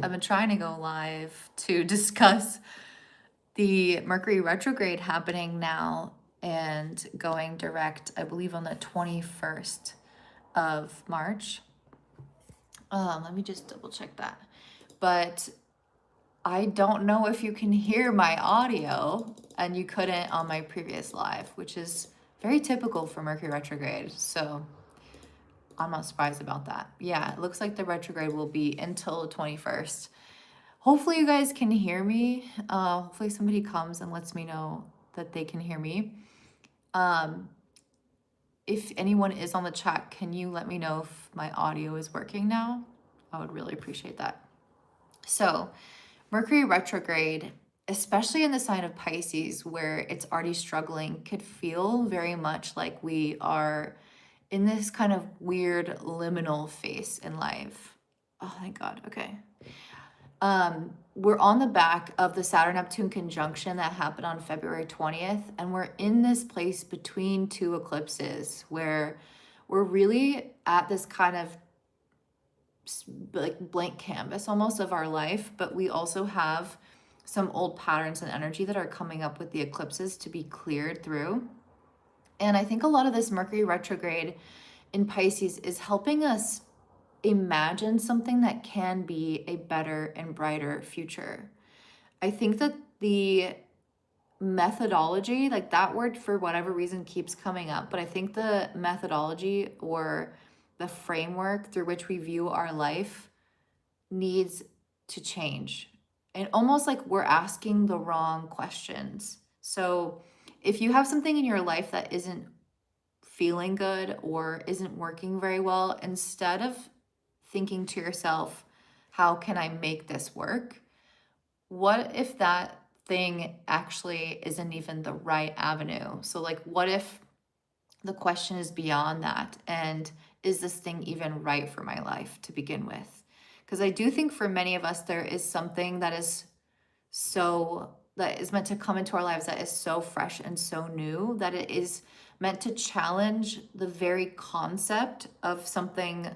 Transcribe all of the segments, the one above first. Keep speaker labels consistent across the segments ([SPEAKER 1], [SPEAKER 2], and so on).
[SPEAKER 1] I've been trying to go live to discuss the Mercury retrograde happening now and going direct, I believe, on the 21st of March. Let me just double check that. But I don't know if you can hear my audio, and you couldn't on my previous live, which is very typical for Mercury retrograde. So I'm not surprised about that. Yeah, it looks like the retrograde will be until the 21st. Hopefully you guys can hear me. Hopefully somebody comes and lets me know that they can hear me. If anyone is on the chat, can you let me know if my audio is working now? I would really appreciate that. So Mercury retrograde, especially in the sign of Pisces, where it's already struggling, could feel very much like we are in this kind of weird liminal phase in life. Oh, thank God. Okay. We're on the back of the Saturn-Neptune conjunction that happened on February 20th, and we're in this place between two eclipses where we're really at this kind of like blank canvas almost of our life, but we also have some old patterns and energy that are coming up with the eclipses to be cleared through. And I think a lot of this Mercury retrograde in Pisces is helping us imagine something that can be a better and brighter future. I think that the methodology, like that word for whatever reason keeps coming up, but I think the methodology or the framework through which we view our life needs to change. And almost like we're asking the wrong questions. So if you have something in your life that isn't feeling good or isn't working very well, instead of thinking to yourself, how can I make this work? What if that thing actually isn't even the right avenue? So like, what if the question is beyond that? And is this thing even right for my life to begin with? Because I do think for many of us, there is something that is meant to come into our lives that is so fresh and so new that it is meant to challenge the very concept of something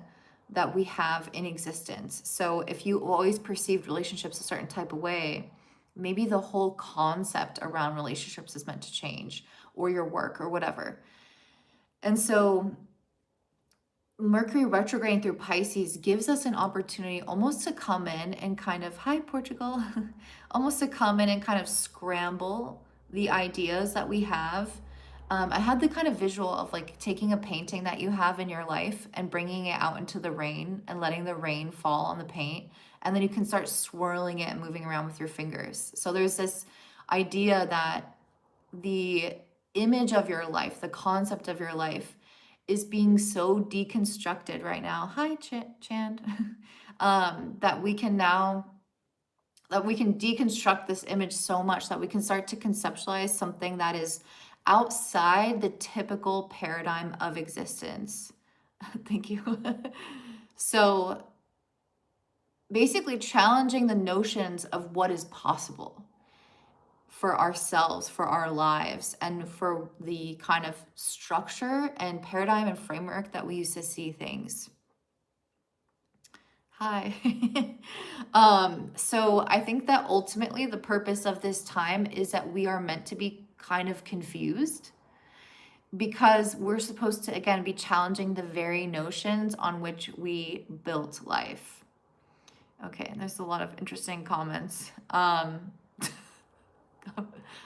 [SPEAKER 1] that we have in existence. So if you always perceived relationships a certain type of way, maybe the whole concept around relationships is meant to change, or your work or whatever. And so Mercury retrograding through Pisces gives us an opportunity almost to come in and kind of, hi, Portugal, almost to come in and kind of scramble the ideas that we have. I had the kind of visual of like taking a painting that you have in your life and bringing it out into the rain and letting the rain fall on the paint. And then you can start swirling it and moving around with your fingers. So there's this idea that the image of your life, the concept of your life, is being so deconstructed right now. Hi, Chand. That we can deconstruct this image so much that we can start to conceptualize something that is outside the typical paradigm of existence. Thank you. So basically challenging the notions of what is possible for ourselves, for our lives, and for the kind of structure and paradigm and framework that we use to see things. Hi. So I think that ultimately the purpose of this time is that we are meant to be kind of confused, because we're supposed to, again, be challenging the very notions on which we built life. Okay, and there's a lot of interesting comments. I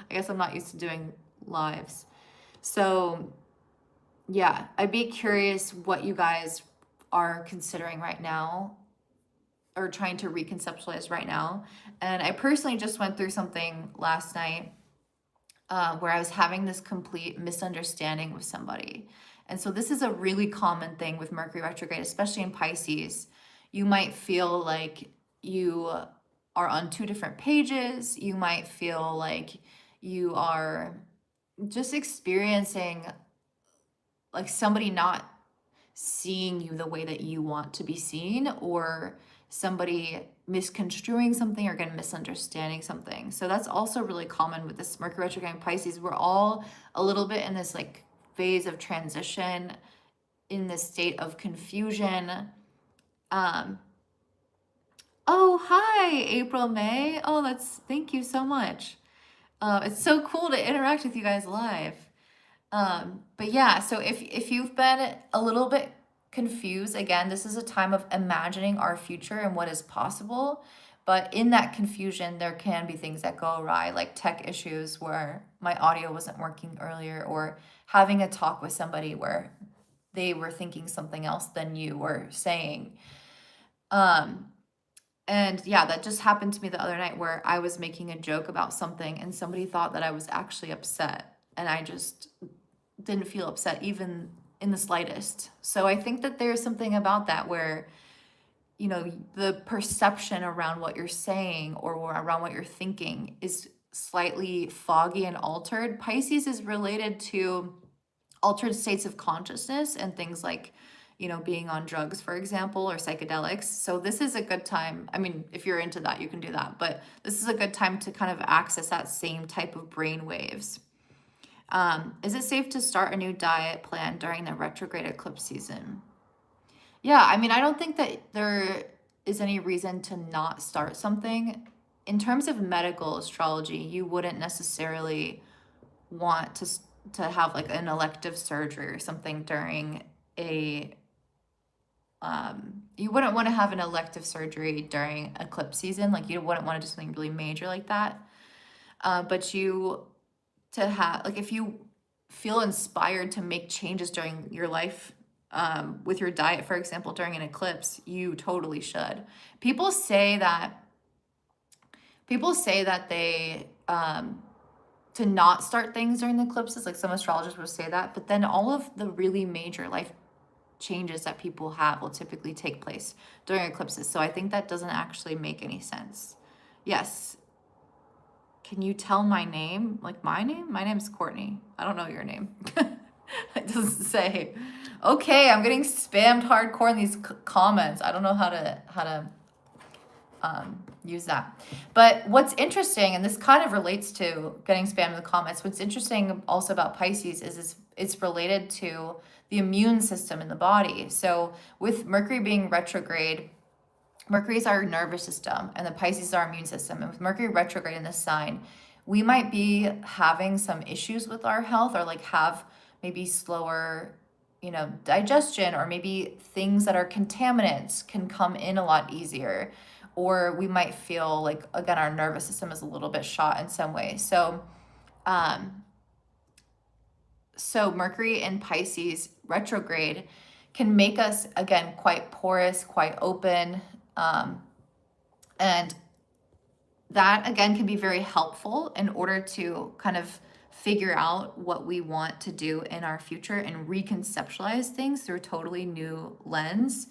[SPEAKER 1] guess I'm not used to doing lives. So yeah, I'd be curious what you guys are considering right now or trying to reconceptualize right now. And I personally just went through something last night where I was having this complete misunderstanding with somebody. And so this is a really common thing with Mercury retrograde, especially in Pisces. You might feel like you are on two different pages. You might feel like you are just experiencing like somebody not seeing you the way that you want to be seen, or somebody misconstruing something or again misunderstanding something. So that's also really common with this Mercury retrograde in Pisces. We're all a little bit in this like phase of transition, in this state of confusion. Oh, hi, April May. Oh, thank you so much. It's so cool to interact with you guys live. But yeah, so if you've been a little bit confused, again, this is a time of imagining our future and what is possible. But in that confusion, there can be things that go awry, like tech issues where my audio wasn't working earlier, or having a talk with somebody where they were thinking something else than you were saying. Um, and yeah, that just happened to me the other night where I was making a joke about something and somebody thought that I was actually upset. And I just didn't feel upset even in the slightest. So I think that there's something about that where, the perception around what you're saying or around what you're thinking is slightly foggy and altered. Pisces is related to altered states of consciousness and things like, being on drugs, for example, or psychedelics. So this is a good time. I mean, if you're into that, you can do that. But this is a good time to kind of access that same type of brain waves. Is it safe to start a new diet plan during the retrograde eclipse season? Yeah, I mean, I don't think that there is any reason to not start something. In terms of medical astrology, you wouldn't necessarily want to have like an elective surgery or something during a you wouldn't want to have an elective surgery during eclipse season. Like you wouldn't want to do something really major like that. But you to have like if you feel inspired to make changes during your life with your diet, for example, during an eclipse, you totally should. People say that they to not start things during the eclipses, like some astrologers will say that, but then all of the really major life changes that people have will typically take place during eclipses. So I think that doesn't actually make any sense. Yes. Can you tell my name? Like my name? My name's Courtney. I don't know your name. It doesn't say. Okay, I'm getting spammed hardcore in these comments. I don't know how to use that. But what's interesting, and this kind of relates to getting spammed in the comments, what's interesting also about Pisces is it's related to the immune system in the body. So with Mercury being retrograde, Mercury is our nervous system and the Pisces is our immune system. And with Mercury retrograde in this sign, we might be having some issues with our health or like have maybe slower, digestion, or maybe things that are contaminants can come in a lot easier. Or we might feel like, again, our nervous system is a little bit shot in some way. Um, so Mercury in Pisces retrograde can make us, again, quite porous, quite open. And that, again, can be very helpful in order to kind of figure out what we want to do in our future and reconceptualize things through a totally new lens.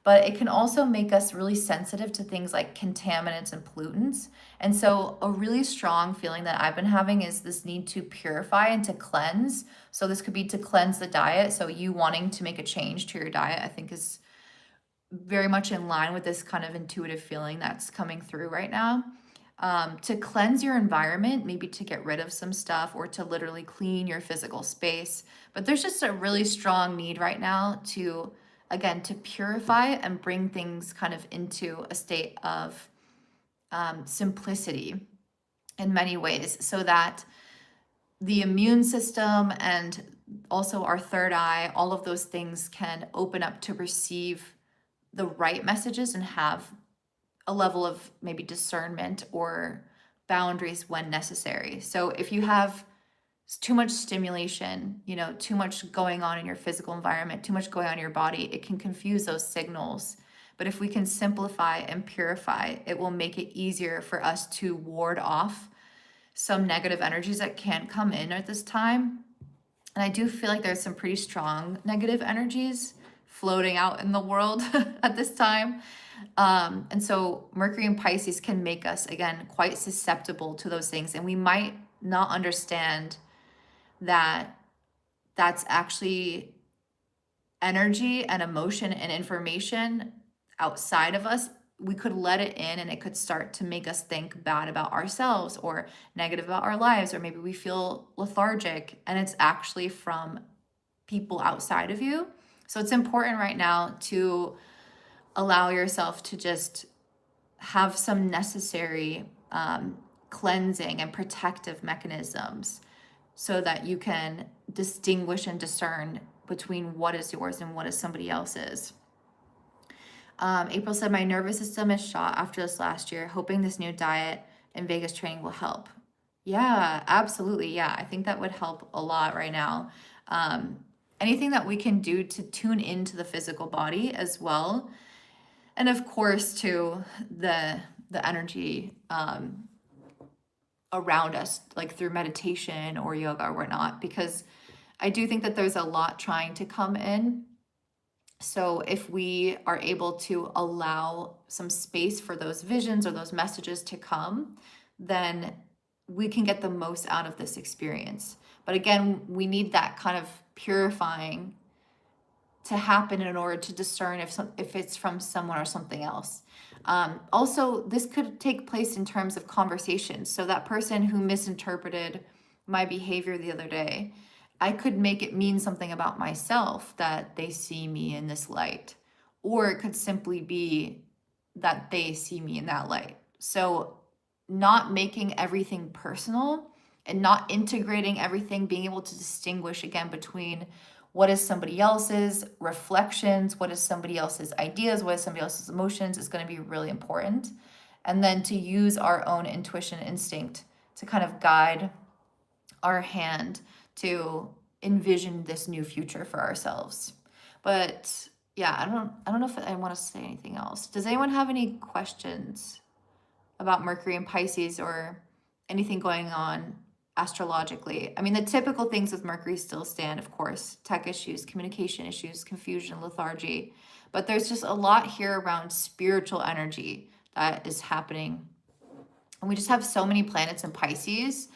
[SPEAKER 1] But it can also make us really sensitive to things like contaminants and pollutants. And so a really strong feeling that I've been having is this need to purify and to cleanse. So this could be to cleanse the diet. So you wanting to make a change to your diet, I think is very much in line with this kind of intuitive feeling that's coming through right now. To cleanse your environment, maybe to get rid of some stuff or to literally clean your physical space. But there's just a really strong need right now to, again, to purify and bring things kind of into a state of simplicity in many ways, so that the immune system and also our third eye, all of those things can open up to receive the right messages and have a level of maybe discernment or boundaries when necessary. So if you have too much stimulation, too much going on in your physical environment, too much going on in your body, it can confuse those signals. But if we can simplify and purify, it will make it easier for us to ward off some negative energies that can come in at this time. And I do feel like there's some pretty strong negative energies floating out in the world at this time. And so Mercury and Pisces can make us, again, quite susceptible to those things. And we might not understand that that's actually energy and emotion and information outside of us. We could let it in and it could start to make us think bad about ourselves or negative about our lives, or maybe we feel lethargic and it's actually from people outside of you. So it's important right now to allow yourself to just have some necessary cleansing and protective mechanisms so that you can distinguish and discern between what is yours and what is somebody else's. April said, my nervous system is shot after this last year, hoping this new diet and Vegas training will help. Yeah, absolutely. Yeah, I think that would help a lot right now. Anything that we can do to tune into the physical body as well. And of course, to the energy around us, like through meditation or yoga or whatnot, because I do think that there's a lot trying to come in. So if we are able to allow some space for those visions or those messages to come, then we can get the most out of this experience. But again, we need that kind of purifying to happen in order to discern if it's from someone or something else. Also, this could take place in terms of conversations. So that person who misinterpreted my behavior the other day, I could make it mean something about myself, that they see me in this light, or it could simply be that they see me in that light. So not making everything personal and not integrating everything, being able to distinguish again between what is somebody else's reflections, what is somebody else's ideas, what is somebody else's emotions is going to be really important. And then to use our own intuition, instinct to kind of guide our hand to envision this new future for ourselves. But yeah, I don't know if I want to say anything else. Does anyone have any questions about Mercury and Pisces or anything going on astrologically? I mean, the typical things with Mercury still stand, of course: tech issues, communication issues, confusion, lethargy. But there's just a lot here around spiritual energy that is happening. And we just have so many planets in Pisces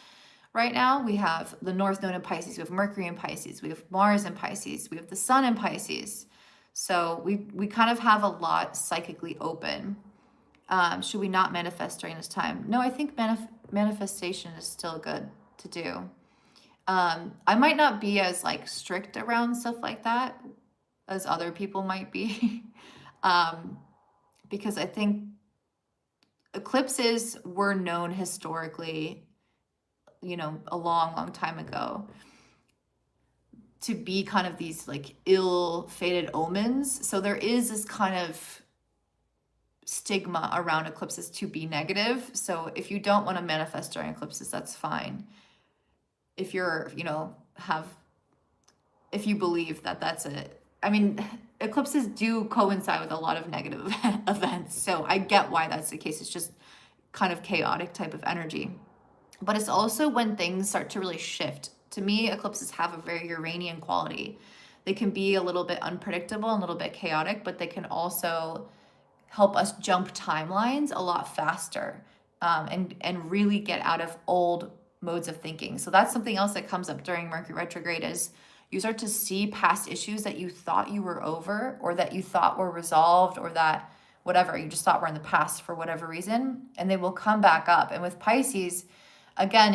[SPEAKER 1] right now. We have the North Node in Pisces, we have Mercury in Pisces, we have Mars in Pisces, we have the Sun in Pisces. So we kind of have a lot psychically open. Should we not manifest during this time? No, I think manifestation is still good to do. I might not be as like strict around stuff like that as other people might be. Because I think eclipses were known historically, you know, a long time ago, to be kind of these like ill-fated omens. So there is this kind of stigma around eclipses to be negative. So if you don't want to manifest during eclipses, that's fine. If you're, you know, if you believe that that's it. I mean, eclipses do coincide with a lot of negative events. So I get why that's the case. It's just kind of chaotic type of energy. But it's also when things start to really shift. To me, eclipses have a very Uranian quality. They can be a little bit unpredictable and a little bit chaotic, but they can also help us jump timelines a lot faster, and really get out of old modes of thinking. So that's something else that comes up during Mercury retrograde, is you start to see past issues that you thought you were over, or that you thought were resolved, or that whatever, you just thought were in the past for whatever reason, and they will come back up. And with Pisces, again,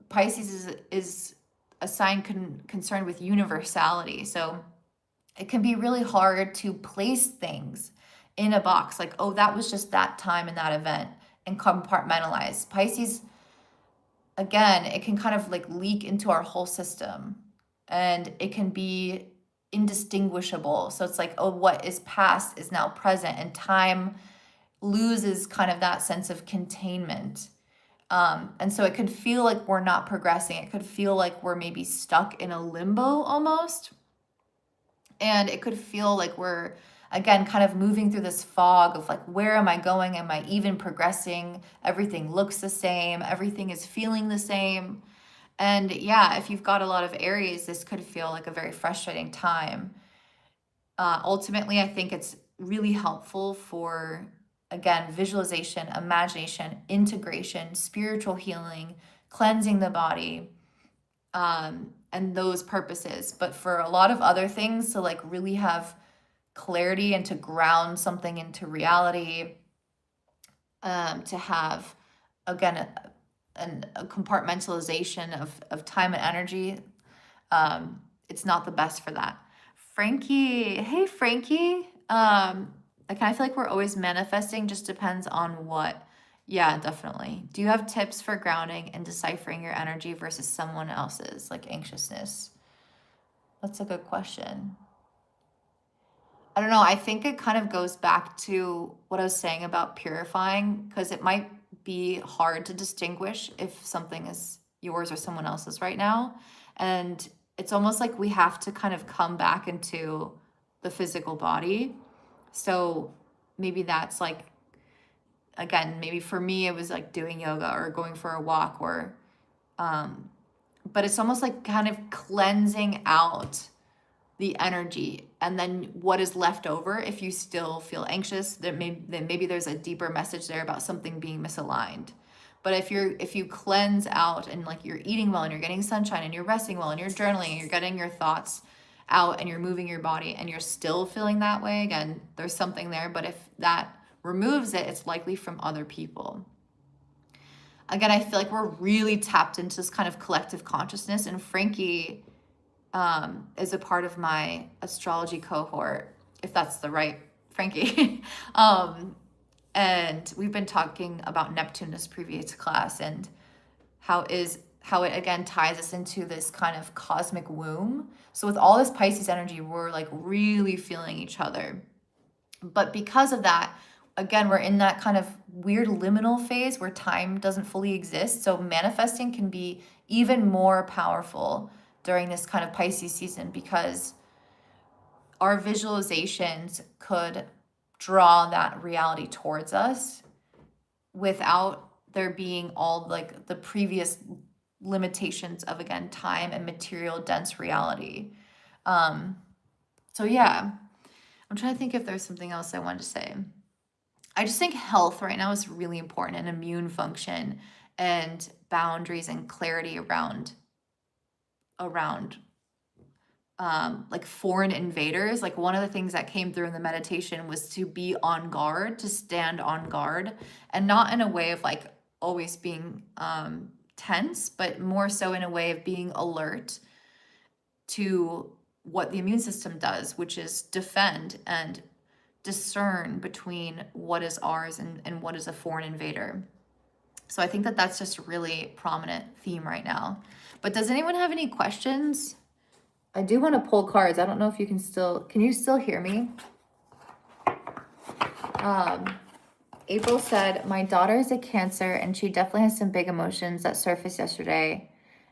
[SPEAKER 1] Pisces is a sign concerned with universality. So it can be really hard to place things in a box, like, oh, that was just that time in that event, and compartmentalize. Pisces, again, it can kind of like leak into our whole system, and it can be indistinguishable. So it's like, oh, what is past is now present, and time loses kind of that sense of containment. And so it could feel like we're not progressing. It could feel like we're maybe stuck in a limbo almost. And it could feel like we're, again, kind of moving through this fog of like, where am I going? Am I even progressing? Everything looks the same. Everything is feeling the same. And yeah, if you've got a lot of Aries, this could feel like a very frustrating time. Ultimately, I think it's really helpful for, again, visualization, imagination, integration, spiritual healing, cleansing the body, and those purposes. But for a lot of other things, to like really have clarity and to ground something into reality, to have, again, a compartmentalization of time and energy, it's not the best for that. Frankie, hey Frankie. I kind of feel like we're always manifesting, just depends on what. Yeah, definitely. Do you have tips for grounding and deciphering your energy versus someone else's, like anxiousness? That's a good question. I don't know. I think it kind of goes back to what I was saying about purifying, because it might be hard to distinguish if something is yours or someone else's right now. And it's almost like we have to kind of come back into the physical body. So maybe that's like, again, maybe for me, it was like doing yoga or going for a walk or, but it's almost like kind of cleansing out the energy, and then what is left over, if you still feel anxious, then maybe there's a deeper message there about something being misaligned. But if you cleanse out and like you're eating well and you're getting sunshine and you're resting well and you're journaling and you're getting your thoughts out and you're moving your body and you're still feeling that way, again, there's something there. But if that removes it, it's likely from other people. Again, I feel like we're really tapped into this kind of collective consciousness, and Frankie is a part of my astrology cohort, if that's the right Frankie. And we've been talking about Neptune this previous class, and how it again ties us into this kind of cosmic womb. So with all this Pisces energy, we're like really feeling each other. But because of that, again, we're in that kind of weird liminal phase where time doesn't fully exist. So manifesting can be even more powerful during this kind of Pisces season, because our visualizations could draw that reality towards us without there being all like the previous limitations of, again, time and material dense reality. So yeah, I'm trying to think if there's something else I wanted to say. I just think health right now is really important, and immune function and boundaries and clarity around like foreign invaders. Like one of the things that came through in the meditation was to be on guard, to stand on guard, and not in a way of like always being tense, but more so in a way of being alert to what the immune system does, which is defend and discern between what is ours and what is a foreign invader. So I think that that's just a really prominent theme right now. But does anyone have any questions? I do want to pull cards. I don't know if you can you still hear me? April said, my daughter is a Cancer and she definitely has some big emotions that surfaced yesterday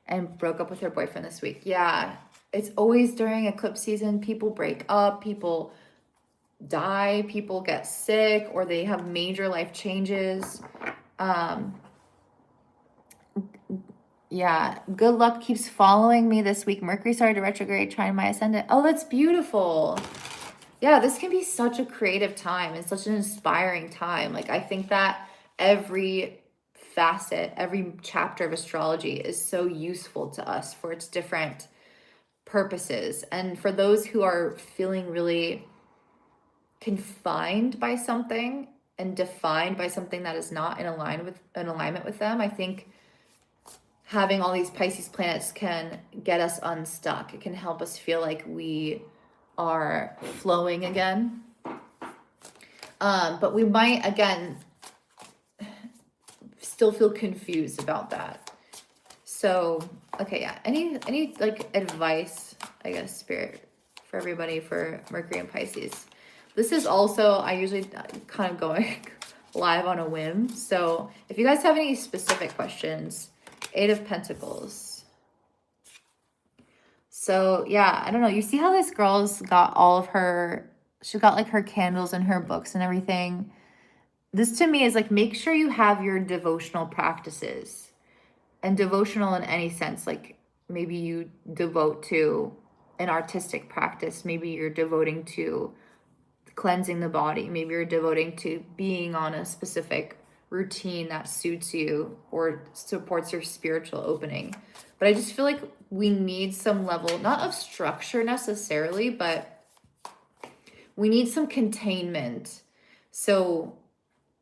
[SPEAKER 1] and broke up with her boyfriend this week. Yeah, it's always during eclipse season. People break up, people die, people get sick, or they have major life changes. Yeah, good luck keeps following me this week. Mercury started to retrograde, trying my ascendant. Oh, that's beautiful. Yeah, this can be such a creative time and such an inspiring time. Like, I think that every facet, every chapter of astrology is so useful to us for its different purposes. And for those who are feeling really confined by something and defined by something that is not in alignment with them, I think having all these Pisces planets can get us unstuck. It can help us feel like we are flowing again. But we might, again, still feel confused about that. So, okay, yeah. Any like advice, I guess, Spirit, for everybody for Mercury and Pisces? This is also, I usually kind of going live on a whim. So if you guys have any specific questions, 8 of Pentacles. So yeah, I don't know. You see how this girl's got all of her, she got like her candles and her books and everything. This to me is like, make sure you have your devotional practices, and devotional in any sense. Like maybe you devote to an artistic practice. Maybe you're devoting to cleansing the body. Maybe you're devoting to being on a specific routine that suits you or supports your spiritual opening. But I just feel like we need some level, not of structure necessarily, but we need some containment. So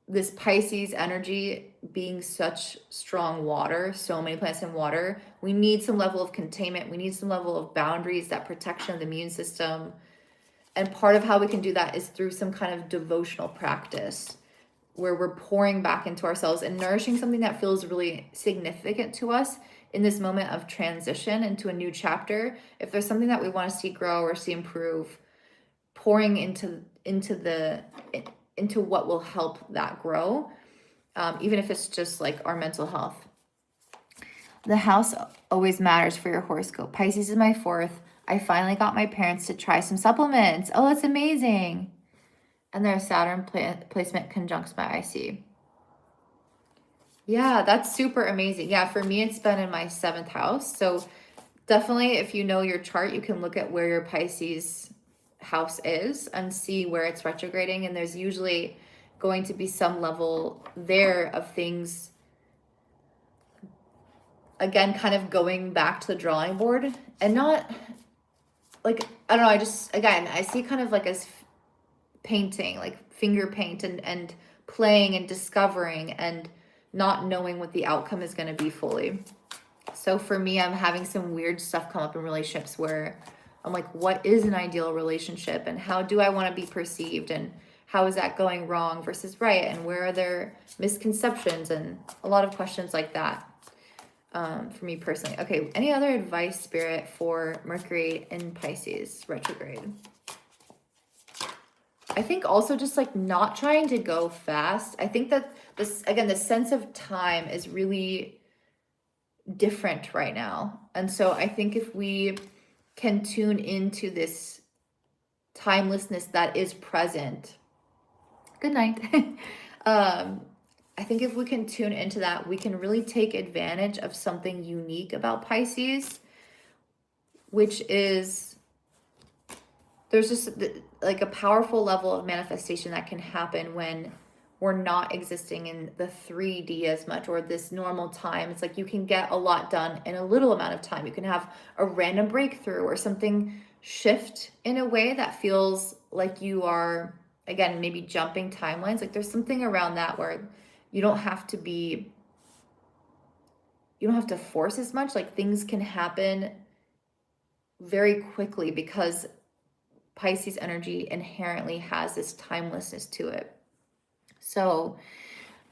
[SPEAKER 1] this Pisces energy being such strong water, so many planets in water, we need some level of containment. We need some level of boundaries, that protection of the immune system. And part of how we can do that is through some kind of devotional practice where we're pouring back into ourselves and nourishing something that feels really significant to us in this moment of transition into a new chapter. If there's something that we want to see grow or see improve, pouring into what will help that grow, even if it's just like our mental health. The house always matters for your horoscope. Pisces is my 4th. I finally got my parents to try some supplements. Oh, that's amazing. And their Saturn placement conjuncts my IC. Yeah, that's super amazing. Yeah, for me, it's been in my 7th house. So definitely, if you know your chart, you can look at where your Pisces house is and see where it's retrograding. And there's usually going to be some level there of things, again, kind of going back to the drawing board and not like, I don't know, I see kind of like as painting, like finger paint and playing and discovering and not knowing what the outcome is going to be fully. So for me, I'm having some weird stuff come up in relationships where I'm like, what is an ideal relationship and how do I want to be perceived and how is that going wrong versus right and where are there misconceptions and a lot of questions like that for me personally. Okay, any other advice, Spirit, for Mercury in Pisces retrograde? I think also just like not trying to go fast. I think that this, again, the sense of time is really different right now. And so I think if we can tune into this timelessness that is present, good night. I think if we can tune into that, we can really take advantage of something unique about Pisces, which is there's just like a powerful level of manifestation that can happen when we're not existing in the 3D as much or this normal time. It's like you can get a lot done in a little amount of time. You can have a random breakthrough or something shift in a way that feels like you are, again, maybe jumping timelines. Like there's something around that where you don't have to force as much. Like things can happen very quickly because Pisces energy inherently has this timelessness to it. So,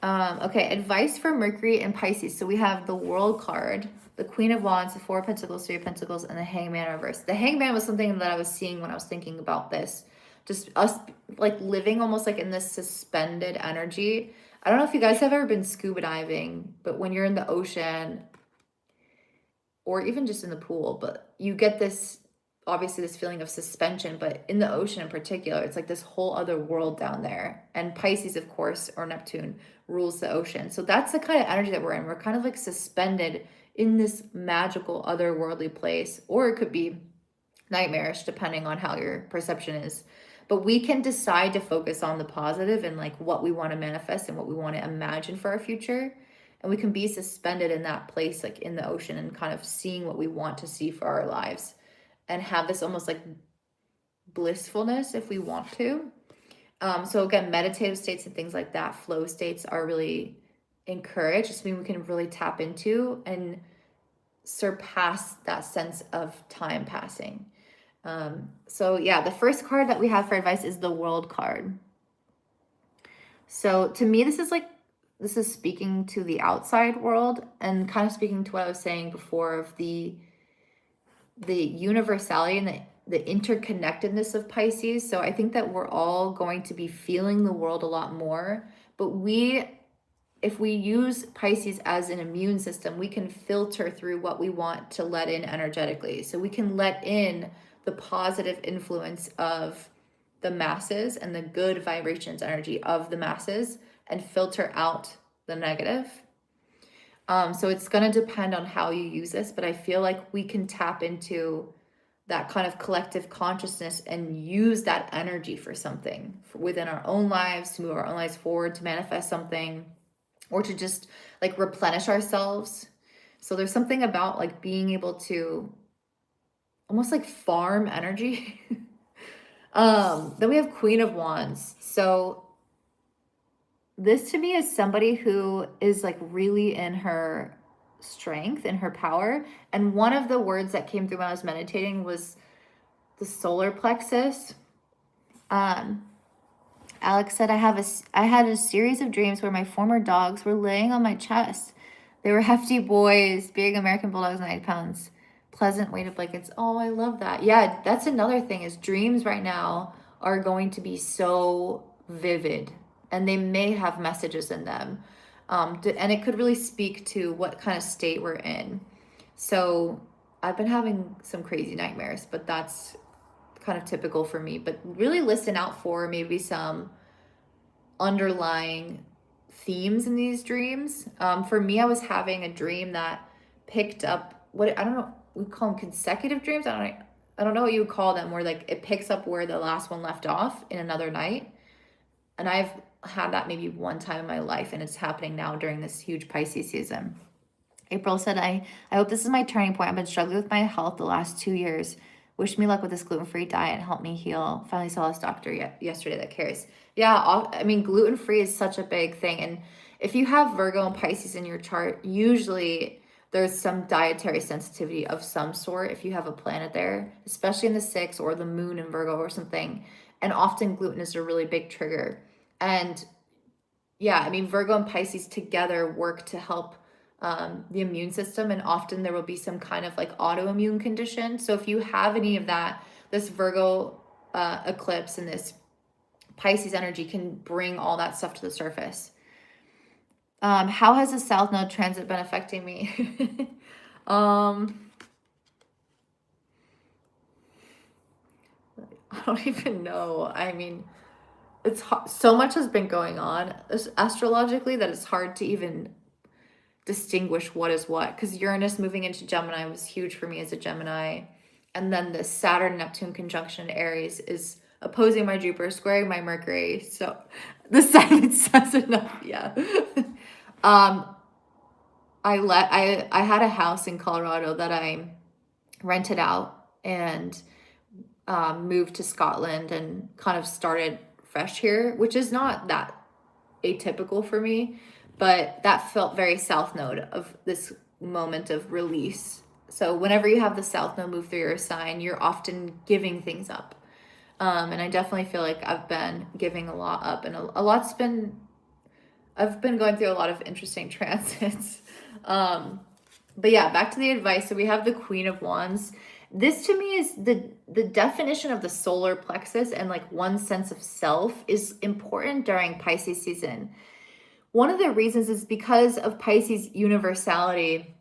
[SPEAKER 1] okay, advice for Mercury and Pisces. So we have the World card, the Queen of Wands, the 4 of Pentacles, 3 of Pentacles, and the Hangman reverse. The Hangman was something that I was seeing when I was thinking about this. Just us like living almost like in this suspended energy. I don't know if you guys have ever been scuba diving, but when you're in the ocean or even just in the pool, but you get this, obviously this feeling of suspension, but in the ocean in particular, it's like this whole other world down there. And Pisces, of course, or Neptune rules the ocean. So that's the kind of energy that we're in. We're kind of like suspended in this magical otherworldly place, or it could be nightmarish depending on how your perception is. But we can decide to focus on the positive and like what we want to manifest and what we want to imagine for our future. And we can be suspended in that place, like in the ocean, and kind of seeing what we want to see for our lives and have this almost like blissfulness if we want to. So again, meditative states and things like that, flow states are really encouraged. Just mean we can really tap into and surpass that sense of time passing. So yeah, the first card that we have for advice is the World card. So to me, this is speaking to the outside world and kind of speaking to what I was saying before of the universality and the interconnectedness of Pisces. So I think that we're all going to be feeling the world a lot more, but if we use Pisces as an immune system, we can filter through what we want to let in energetically. So we can let in the positive influence of the masses and the good vibrations energy of the masses and filter out the negative. So it's going to depend on how you use this, but I feel like we can tap into that kind of collective consciousness and use that energy for something within our own lives, to move our own lives forward, to manifest something, or to just like replenish ourselves. So there's something about like being able to almost like farm energy. Then we have Queen of Wands. So this to me is somebody who is like really in her strength and her power. And one of the words that came through when I was meditating was the solar plexus. Alex said, I had a series of dreams where my former dogs were laying on my chest. They were hefty boys, big American bulldogs, 9 pounds. Pleasant weighted blankets. Oh, I love that. Yeah, that's another thing is dreams right now are going to be so vivid, and they may have messages in them. And it could really speak to what kind of state we're in. So I've been having some crazy nightmares, but that's kind of typical for me. But really listen out for maybe some underlying themes in these dreams. For me, I was having a dream that picked up what I don't know, we call them consecutive dreams. I don't know what you would call them, where like it picks up where the last one left off in another night. And I've had that maybe one time in my life, and it's happening now during this huge Pisces season. April said, I hope this is my turning point. I've been struggling with my health the last 2 years. Wish me luck with this gluten-free diet and help me heal. Finally saw this doctor yesterday that cares. Yeah, I mean, gluten-free is such a big thing. And if you have Virgo and Pisces in your chart, usually there's some dietary sensitivity of some sort if you have a planet there, especially in the sixth or the moon in Virgo or something. And often gluten is a really big trigger. And yeah, I mean, Virgo and Pisces together work to help the immune system, and often there will be some kind of like autoimmune condition. So if you have any of that, this Virgo eclipse and this Pisces energy can bring all that stuff to the surface. How has the South Node transit been affecting me? I don't even know. I mean, it's hard. So much has been going on astrologically that it's hard to even distinguish what is what, because Uranus moving into Gemini was huge for me as a Gemini, and then the Saturn Neptune conjunction in Aries is opposing my Jupiter, squaring my Mercury. So the silence says enough. Yeah. I had a house in Colorado that I rented out, and moved to Scotland and kind of started fresh here, which is not that atypical for me, but that felt very South Node of this moment of release. So whenever you have the South Node move through your sign, you're often giving things up. And I definitely feel like I've been giving a lot up, and I've been going through a lot of interesting transits. But yeah, back to the advice. So we have the Queen of Wands. This to me is the definition of the solar plexus, and like one sense of self is important during Pisces season. One of the reasons is because of Pisces universality.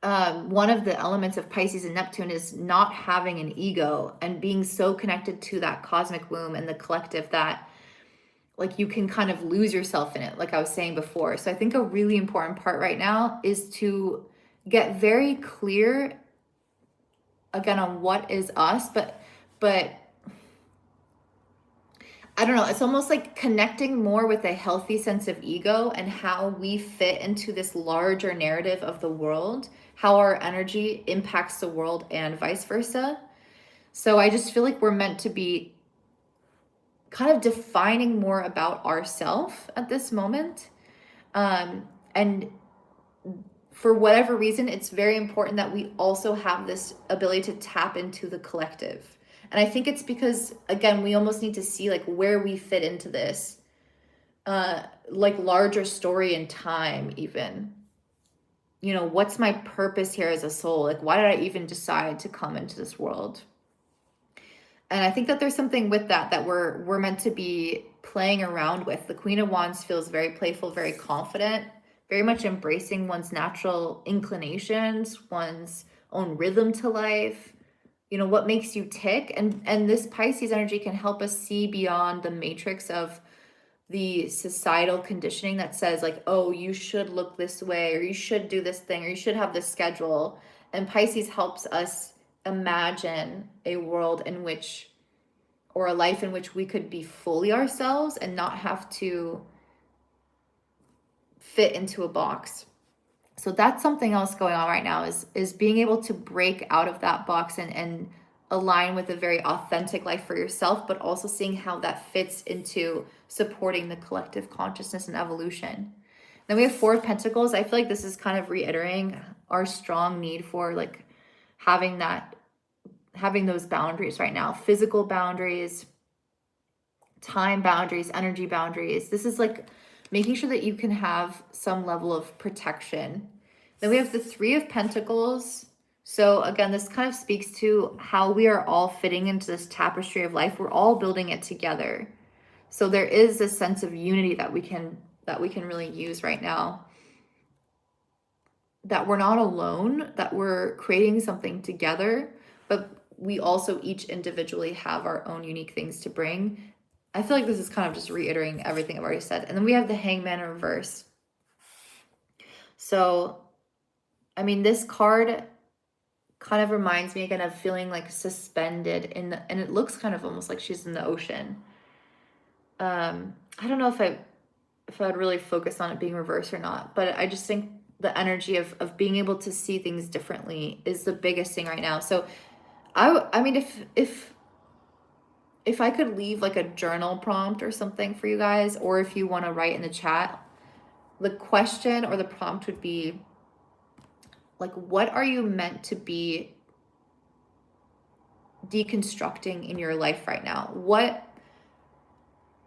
[SPEAKER 1] One of the elements of Pisces and Neptune is not having an ego and being so connected to that cosmic womb and the collective that like you can kind of lose yourself in it, like I was saying before. So I think a really important part right now is to get very clear again on what is us, but I don't know, it's almost like connecting more with a healthy sense of ego and how we fit into this larger narrative of the world, how our energy impacts the world and vice versa. So I just feel like we're meant to be kind of defining more about ourselves at this moment. And for whatever reason, it's very important that we also have this ability to tap into the collective. And I think it's because, again, we almost need to see like where we fit into this, like larger story in time, even. You know, what's my purpose here as a soul? Like, why did I even decide to come into this world? And I think that there's something with that we're meant to be playing around with. The Queen of Wands feels very playful, very confident, very much embracing one's natural inclinations, one's own rhythm to life. You know, what makes you tick. And this Pisces energy can help us see beyond the matrix of the societal conditioning that says like, oh, you should look this way, or you should do this thing, or you should have this schedule. And Pisces helps us imagine a world in which, or a life in which we could be fully ourselves and not have to fit into a box. So that's something else going on right now, is being able to break out of that box and align with a very authentic life for yourself, but also seeing how that fits into supporting the collective consciousness and evolution. Then we have Four of Pentacles. I feel like this is kind of reiterating our strong need for like having those boundaries right now, physical boundaries, time boundaries, energy boundaries. This is like making sure that you can have some level of protection. Then we have the Three of Pentacles. So again, this kind of speaks to how we are all fitting into this tapestry of life. We're all building it together. So there is a sense of unity that we can really use right now. That we're not alone, that we're creating something together, but we also each individually have our own unique things to bring. I feel like this is kind of just reiterating everything I've already said. And then we have the Hangman in reverse. So, I mean, this card kind of reminds me again of feeling like suspended in the, and it looks kind of almost like she's in the ocean. I don't know if I'd really focus on it being reversed or not, but I just think the energy of being able to see things differently is the biggest thing right now. So I mean, if I could leave like a journal prompt or something for you guys, or if you want to write in the chat, the question or the prompt would be like, what are you meant to be deconstructing in your life right now? What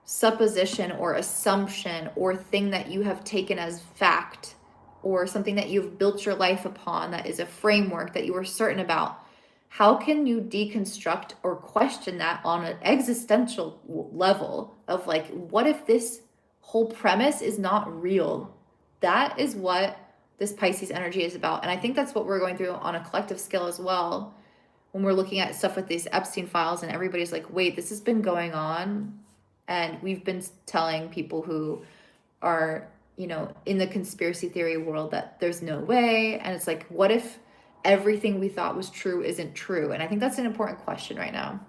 [SPEAKER 1] supposition or assumption or thing that you have taken as fact or something that you've built your life upon that is a framework that you are certain about, how can you deconstruct or question that on an existential level of like, what if this whole premise is not real? That is what this Pisces energy is about. And I think that's what we're going through on a collective scale as well. When we're looking at stuff with these Epstein files and everybody's like, wait, this has been going on. And we've been telling people who are, you know, in the conspiracy theory world that there's no way. And it's like, what if everything we thought was true isn't true? And I think that's an important question right now.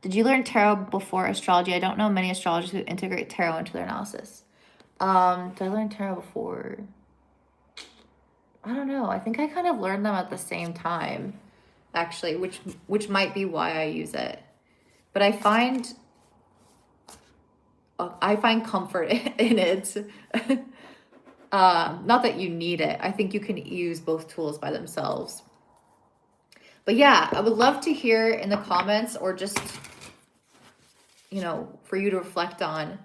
[SPEAKER 1] Did you learn tarot before astrology? I don't know many astrologers who integrate tarot into their analysis. Did I learn tarot before? I don't know. I think I kind of learned them at the same time, actually, which might be why I use it. But I find comfort in it. Not that you need it. I think you can use both tools by themselves. But yeah, I would love to hear in the comments, or just, you know, for you to reflect on,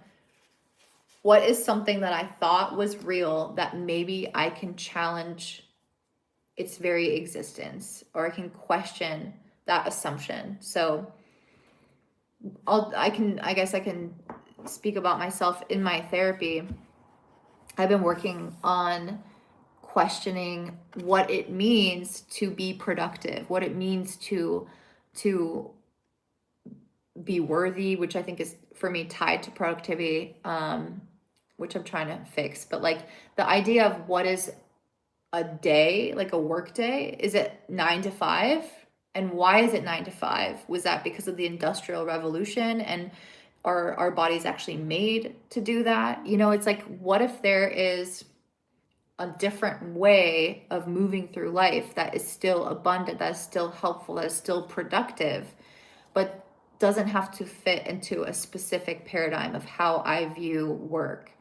[SPEAKER 1] what is something that I thought was real that maybe I can challenge its very existence, or I can question that assumption. So I guess I can speak about myself in my therapy. I've been working on questioning what it means to be productive, what it means to be worthy, which I think is for me tied to productivity, which I'm trying to fix. But like the idea of what is a day, like a work day, is it 9 to 5? And why is it 9 to 5? Was that because of the Industrial Revolution and are our bodies actually made to do that? You know, it's like, what if there is a different way of moving through life that is still abundant, that is still helpful, that is still productive, but doesn't have to fit into a specific paradigm of how I view work?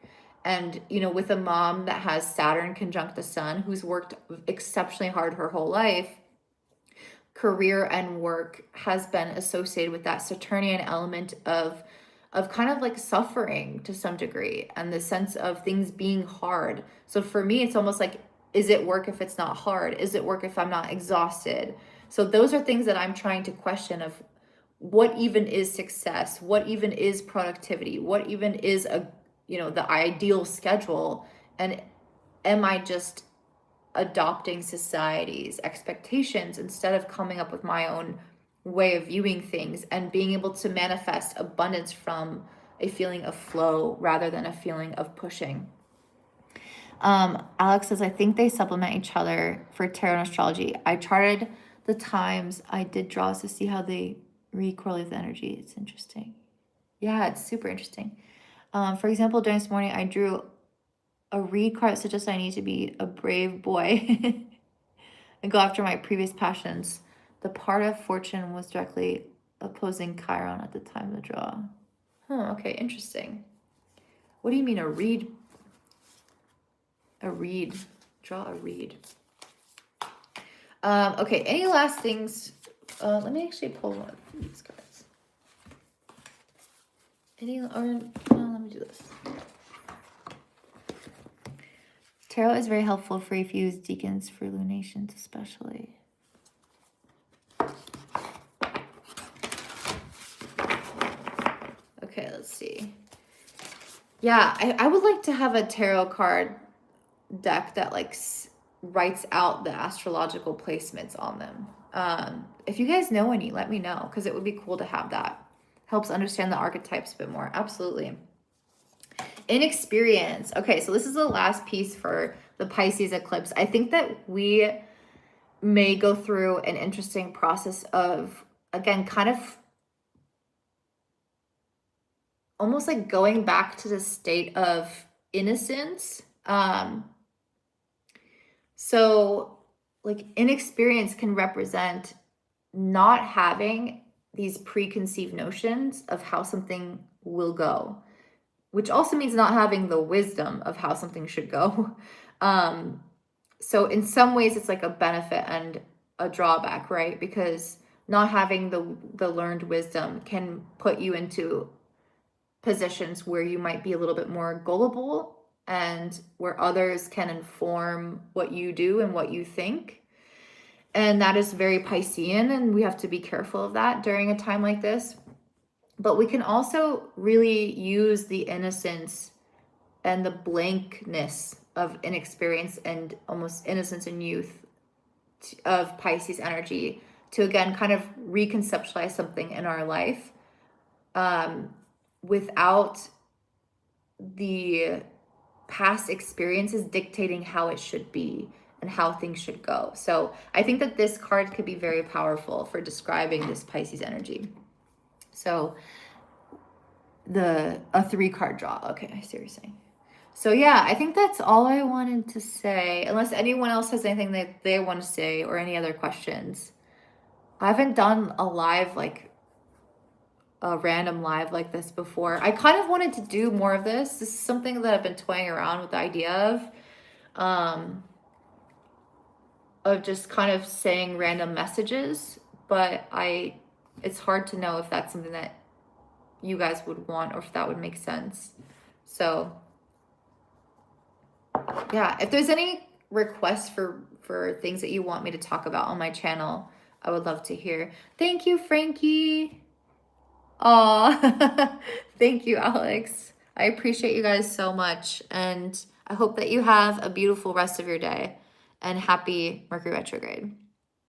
[SPEAKER 1] And, you know, with a mom that has Saturn conjunct the sun, who's worked exceptionally hard her whole life, career and work has been associated with that Saturnian element of kind of like suffering to some degree, and the sense of things being hard. So for me, it's almost like, is it work if it's not hard? Is it work if I'm not exhausted? So those are things that I'm trying to question, of what even is success? What even is productivity? What even is the ideal schedule? And am I just adopting society's expectations instead of coming up with my own way of viewing things and being able to manifest abundance from a feeling of flow rather than a feeling of pushing? Alex says, I think they supplement each other for tarot and astrology. I charted the times I did draws to see how they re-correlate the energy. It's interesting. Yeah, it's super interesting. For example, during this morning, I drew a read card that suggests I need to be a brave boy and go after my previous passions. The part of fortune was directly opposing Chiron at the time of the draw. Okay, interesting. What do you mean a read? A read. Draw a read. Okay, any last things? Let me actually pull one of these cards. Let me do this. Tarot is very helpful for refuse deacons for lunations, especially. Okay, let's see. Yeah, I would like to have a tarot card deck that like writes out the astrological placements on them. If you guys know any, let me know, because it would be cool to have that. Helps understand the archetypes a bit more. Absolutely. Inexperience. Okay, so this is the last piece for the Pisces eclipse. I think that we may go through an interesting process of, again, kind of almost like going back to the state of innocence. So like inexperience can represent not having these preconceived notions of how something will go, which also means not having the wisdom of how something should go. So in some ways it's like a benefit and a drawback, right? Because not having the learned wisdom can put you into positions where you might be a little bit more gullible and where others can inform what you do and what you think. And that is very Piscean, and we have to be careful of that during a time like this. But we can also really use the innocence and the blankness of inexperience and almost innocence and youth of Pisces energy to, again, kind of reconceptualize something in our life without the past experiences dictating how it should be and how things should go. So I think that this card could be very powerful for describing this Pisces energy. So a 3-card draw. Okay, I see what you're saying. So yeah, I think that's all I wanted to say, unless anyone else has anything that they want to say or any other questions. I haven't done a live, like a random live like this before. I kind of wanted to do more of this. This is something that I've been toying around with the idea of just kind of saying random messages, but it's hard to know if that's something that you guys would want or if that would make sense. So yeah, if there's any requests for things that you want me to talk about on my channel, I would love to hear. Thank you, Frankie. Aw, thank you, Alex. I appreciate you guys so much, and I hope that you have a beautiful rest of your day, and happy Mercury retrograde.